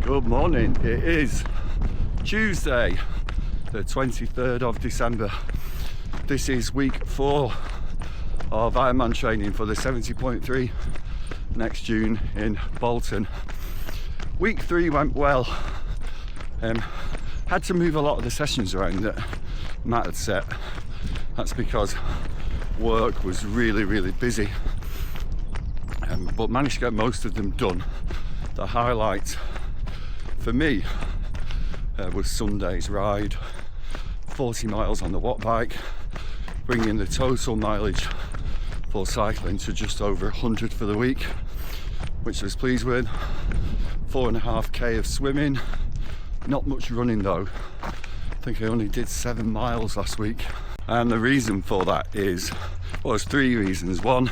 Good morning. It is Tuesday, the 23rd of December. This is week 4 of Ironman training for the 70.3 next June in Bolton. Week 3 went well. Had to move a lot of the sessions around that Matt had set. That's because work was really busy, but managed to get most of them done. The highlight for me was Sunday's ride, 40 miles on the watt bike, bringing the total mileage for cycling to just over 100 for the week, which I was pleased with. 4.5k of swimming, not much running though. I think I only did 7 miles last week, and the reason for that is, well, there's 3 reasons. One,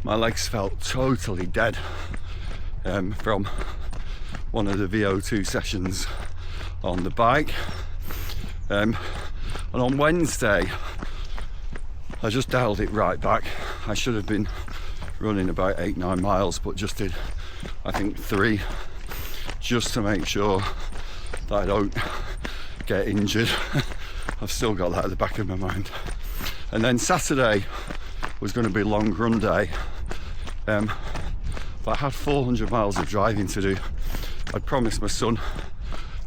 my legs felt totally dead from one of the VO2 sessions on the bike, and on Wednesday I just dialed it right back. I should have been running about 8-9 miles, but just did, I think, 3, just to make sure that I don't get injured. I've still got that at the back of my mind. And then Saturday was going to be a long run day, but I had 400 miles of driving to do. I'd promised my son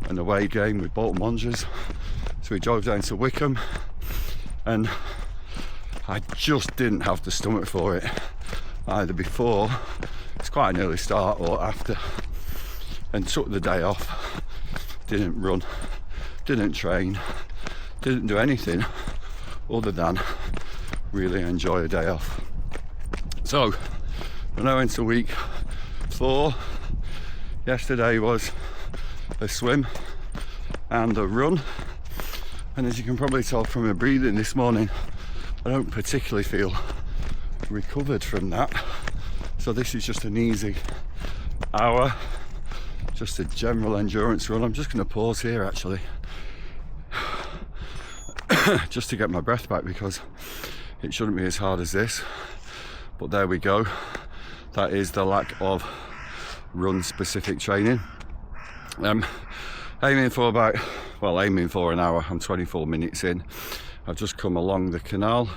an away game with Bolton Wanderers, so we drove down to Wickham, and I just didn't have the stomach for it, either before, it's quite an early start, or after, and took the day off. Didn't run, didn't train, didn't do anything other than really enjoy a day off. So we're now into week 4. Yesterday was a swim and a run, and as you can probably tell from my breathing this morning, I don't particularly feel recovered from that. So this is just an easy hour, just a general endurance run. I'm just going to pause here actually just to get my breath back, because it shouldn't be as hard as this, but there we go. That is the lack of run specific training. Aiming for an hour. I'm 24 minutes in. I've just come along the canal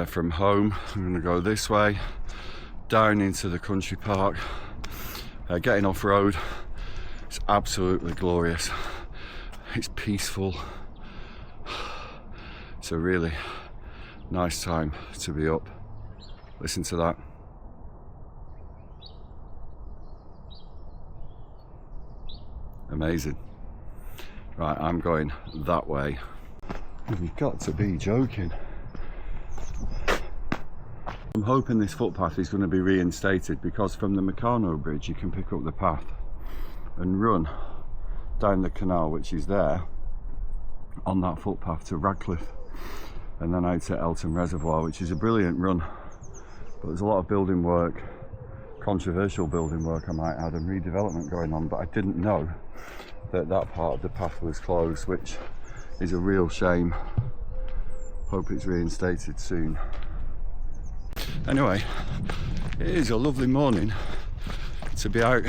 from home. I'm going to go this way down into the country park, getting off road. It's absolutely glorious. It's peaceful. It's a really nice time to be up. Listen to that. Amazing. Right, I'm going that way. You've got to be joking. I'm hoping this footpath is going to be reinstated, because from the Meccano Bridge you can pick up the path and run down the canal, which is there, on that footpath to Radcliffe, and then out to Elton Reservoir, which is a brilliant run. But there's a lot of building work, controversial building work I might add, and redevelopment going on, but I didn't know that that part of the path was closed, which is a real shame. Hope it's reinstated soon. Anyway, it is a lovely morning to be out,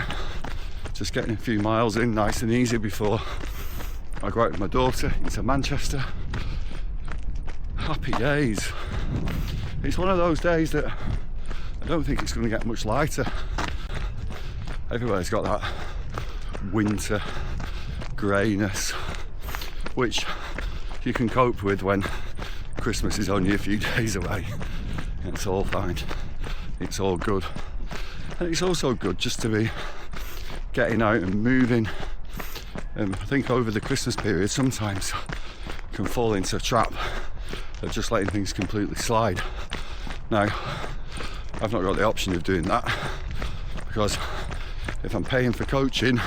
just getting a few miles in nice and easy before I go out with my daughter into Manchester. Happy days. It's one of those days that I don't think it's going to get much lighter. Everywhere's got that winter greyness, which you can cope with when Christmas is only a few days away. It's all fine. It's all good. And it's also good just to be getting out and moving. I think over the Christmas period sometimes can fall into a trap of just letting things completely slide. Now, I've not got the option of doing that, because if I'm paying for coaching,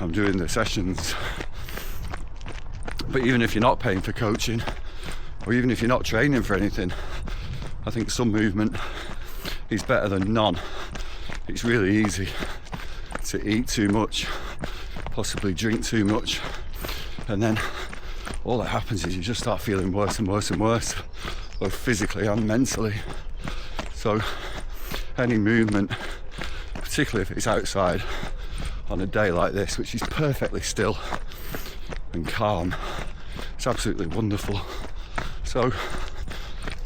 I'm doing the sessions. But even if you're not paying for coaching, or even if you're not training for anything, I think some movement is better than none. It's really easy to eat too much, possibly drink too much, and then all that happens is you just start feeling worse and worse and worse, both physically and mentally. So any movement, particularly if it's outside on a day like this, which is perfectly still and calm. It's absolutely wonderful. So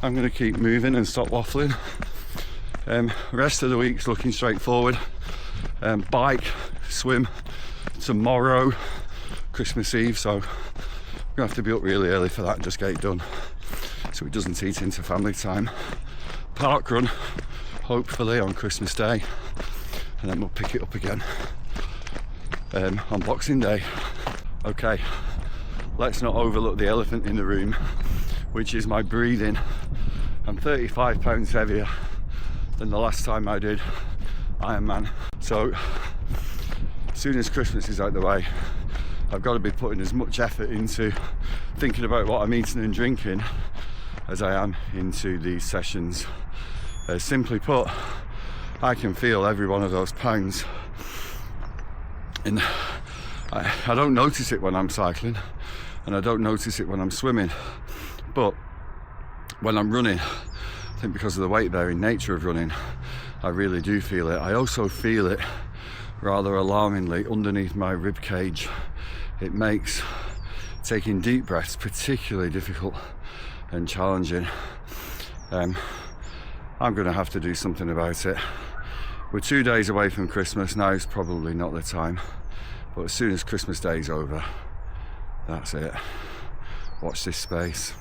I'm going to keep moving and stop waffling. Rest of the week's looking straightforward. Bike, swim tomorrow, Christmas Eve, so I'm gonna have to be up really early for that and just get it done so it doesn't eat into family time. Park run, hopefully on Christmas Day, and then we'll pick it up again on Boxing Day. Okay, let's not overlook the elephant in the room, which is my breathing. I'm 35 pounds heavier than the last time I did Ironman. So as soon as Christmas is out the way, I've got to be putting as much effort into thinking about what I'm eating and drinking as I am into these sessions. Simply put, I can feel every one of those pounds, and I don't notice it when I'm cycling, and I don't notice it when I'm swimming, but when I'm running, I think because of the weight bearing nature of running, I really do feel it. I also feel it rather alarmingly underneath my rib cage. It makes taking deep breaths particularly difficult and challenging. I'm going to have to do something about it. We're 2 days away from Christmas. Now is probably not the time, but as soon as Christmas Day is over, that's it. Watch this space.